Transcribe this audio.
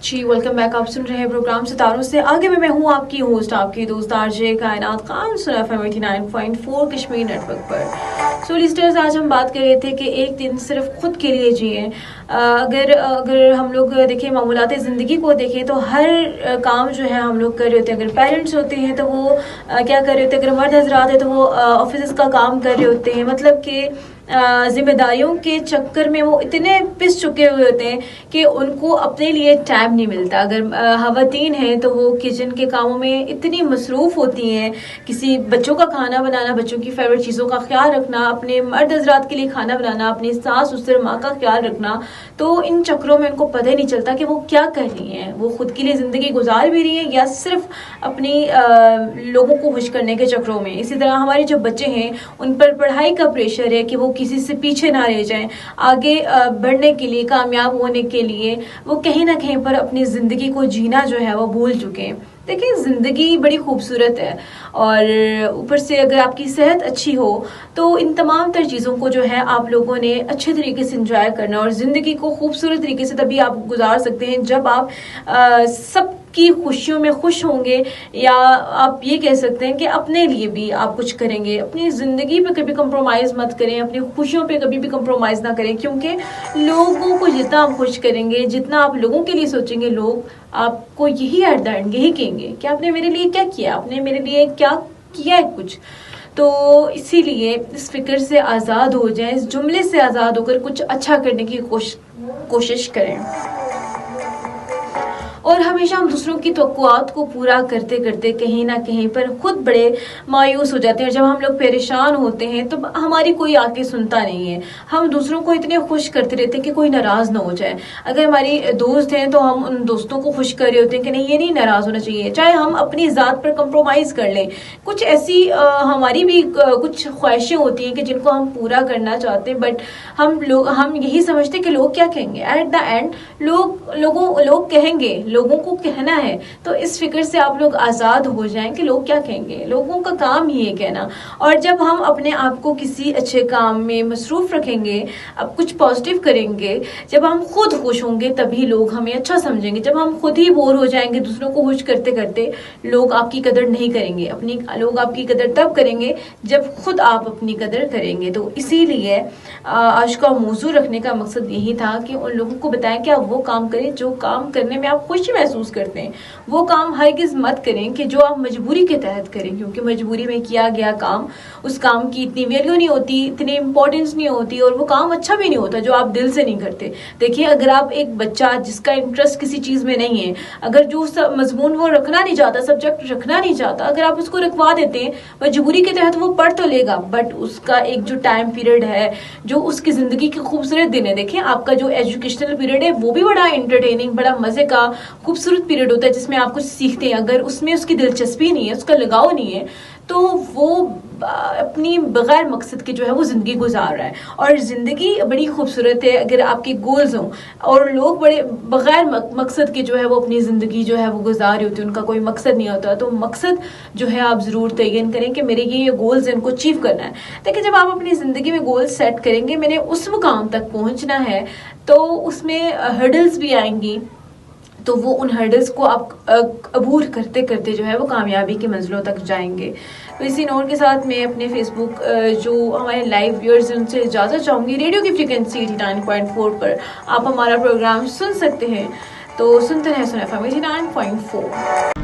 جی welcome back. آپ سن رہے ہیں پروگرام ستاروں سے آگے میں ہوں آپ کی ہوسٹ آپ کی دوست آرجے کائنات خان سن FM 89.4 کشمیر نیٹ ورک پر. سو لسٹرز آج ہم بات کر رہے تھے کہ ایک دن صرف خود کے لیے جئیں. اگر ہم لوگ دیکھیں معمولات زندگی کو دیکھیں تو ہر کام جو ہے ہم لوگ کر رہے ہوتے ہیں. اگر پیرنٹس ہوتے ہیں تو وہ کیا کر رہے ہوتے ہیں, اگر مرد حضرات ہیں تو وہ آفیسز کا کام کر رہے ہوتے ہیں. مطلب کہ ذمہ داریوں کے چکر میں وہ اتنے پس چکے ہوئے ہوتے ہیں کہ ان کو اپنے لیے ٹائم نہیں ملتا. اگر خواتین ہیں تو وہ کچن کے کاموں میں اتنی مصروف ہوتی ہیں, کسی بچوں کا کھانا بنانا, بچوں کی فیوریٹ چیزوں کا خیال رکھنا, اپنے مرد حضرات کے لیے کھانا بنانا, اپنی ساس سسر ماں کا خیال رکھنا. تو ان چکروں میں ان کو پتہ ہی نہیں چلتا کہ وہ کیا کر رہی ہیں. وہ خود کے لیے زندگی گزار بھی رہی ہیں یا صرف اپنی لوگوں کو خوش کرنے کے چکروں میں. اسی طرح ہمارے جو بچے ہیں ان پر پڑھائی کا پریشر ہے کہ وہ کسی سے پیچھے نہ رہ جائیں. آگے بڑھنے کے لیے, کامیاب ہونے کے لیے وہ کہیں نہ کہیں پر اپنی زندگی کو جینا جو ہے وہ بھول چکے ہیں. دیکھیں زندگی بڑی خوبصورت ہے اور اوپر سے اگر آپ کی صحت اچھی ہو تو ان تمام تر چیزوں کو جو ہے آپ لوگوں نے اچھے طریقے سے انجوائے کرنا, اور زندگی کو خوبصورت طریقے سے تبھی آپ گزار سکتے ہیں جب آپ سب کی خوشیوں میں خوش ہوں گے, یا آپ یہ کہہ سکتے ہیں کہ اپنے لیے بھی آپ کچھ کریں گے. اپنی زندگی پہ کبھی کمپرومائز مت کریں, اپنی خوشیوں پہ کبھی بھی کمپرومائز نہ کریں, کیونکہ لوگوں کو جتنا آپ خوش کریں گے, جتنا آپ لوگوں کے لیے سوچیں گے, لوگ آپ کو یہی ایٹ دا اینڈ یہی کہیں گے کہ آپ نے میرے لیے کیا کیا, آپ نے میرے لیے کیا کیا ہے کچھ. تو اسی لیے اس فکر سے آزاد ہو جائیں, اس جملے سے آزاد ہو کر کچھ اچھا کرنے کی کوشش کریں. اور ہمیشہ ہم دوسروں کی توقعات کو پورا کرتے کرتے کہیں نہ کہیں پر خود بڑے مایوس ہو جاتے ہیں. اور جب ہم لوگ پریشان ہوتے ہیں تو ہماری کوئی آ کے سنتا نہیں ہے. ہم دوسروں کو اتنے خوش کرتے رہتے ہیں کہ کوئی ناراض نہ ہو جائے. اگر ہماری دوست ہیں تو ہم ان دوستوں کو خوش کر رہے ہوتے ہیں کہ نہیں یہ نہیں ناراض ہونا چاہیے, چاہے ہم اپنی ذات پر کمپرومائز کر لیں. کچھ ایسی ہماری بھی کچھ خواہشیں ہوتی ہیں کہ جن کو ہم پورا کرنا چاہتے ہیں, بٹ ہم یہی سمجھتے کہ لوگ کیا کہیں گے. ایٹ دا اینڈ لوگ کہیں گے, لوگوں کو کہنا ہے. تو اس فکر سے آپ لوگ آزاد ہو جائیں کہ لوگ کیا کہیں گے. لوگوں کا کام ہی ہے کہنا. اور جب ہم اپنے آپ کو کسی اچھے کام میں مصروف رکھیں گے, اب کچھ پازیٹیو کریں گے, جب ہم خود خوش ہوں گے تبھی لوگ ہمیں اچھا سمجھیں گے. جب ہم خود ہی بور ہو جائیں گے دوسروں کو خوش کرتے کرتے, لوگ آپ کی قدر نہیں کریں گے. لوگ آپ کی قدر تب کریں گے جب خود آپ اپنی قدر کریں گے. تو اسی لیے آج کا موضوع رکھنے کا مقصد یہی تھا کہ ان لوگوں کو بتائیں کہ آپ وہ کام کریں جو کام کرنے میں آپ خوشی محسوس کرتے ہیں. وہ کام ہرگز مت کریں کہ جو آپ مجبوری کے تحت کریں, کیونکہ مجبوری میں کیا گیا کام, اس کام کی اتنی ویلیو نہیں ہوتی, اتنی امپورٹنس نہیں ہوتی, اور وہ کام اچھا بھی نہیں ہوتا جو آپ دل سے نہیں کرتے. دیکھیے اگر آپ ایک بچہ جس کا انٹرسٹ کسی چیز میں نہیں ہے, اگر جو مضمون وہ رکھنا نہیں چاہتا, سبجیکٹ رکھنا نہیں چاہتا, اگر آپ اس کو رکھوا دیتے ہیں مجبوری کے تحت, وہ پڑھ تو لے گا, بٹ اس کا ایک جو ٹائم پیریڈ ہے, جو اس کی زندگی کے خوبصورت دن ہے, دیکھیں آپ کا جو ایجوکیشنل پیریڈ ہے وہ بھی بڑا انٹرٹیننگ, بڑا مزے کا خوبصورت پیریڈ ہوتا ہے جس میں آپ کچھ سیکھتے ہیں. اگر اس میں اس کی دلچسپی نہیں ہے, اس کا لگاؤ نہیں ہے, تو وہ اپنی بغیر مقصد کے جو ہے وہ زندگی گزار رہا ہے. اور زندگی بڑی خوبصورت ہے اگر آپ کے گولز ہوں, اور لوگ بڑے بغیر مقصد کے جو ہے وہ اپنی زندگی جو ہے وہ گزار رہے ہوتے ہیں, ان کا کوئی مقصد نہیں ہوتا. تو مقصد جو ہے آپ ضرور تعین کریں کہ میرے یہ گولز ہیں, ان کو اچیو کرنا ہے. دیکھیں جب آپ اپنی زندگی میں گولز سیٹ کریں گے, میں نے اس مقام تک پہنچنا ہے, تو اس میں ہرڈلز بھی آئیں گی, تو وہ ان ہرڈلز کو آپ عبور کرتے کرتے جو ہے وہ کامیابی کی منزلوں تک جائیں گے. تو اسی نوٹ کے ساتھ میں اپنے فیس بک جو ہمارے لائیو ویورز ہیں ان سے اجازت چاہوں گی. ریڈیو کی فریکوینسی 89.4 پر آپ ہمارا پروگرام سن سکتے ہیں, تو سنتے رہیں سن FM 89.4.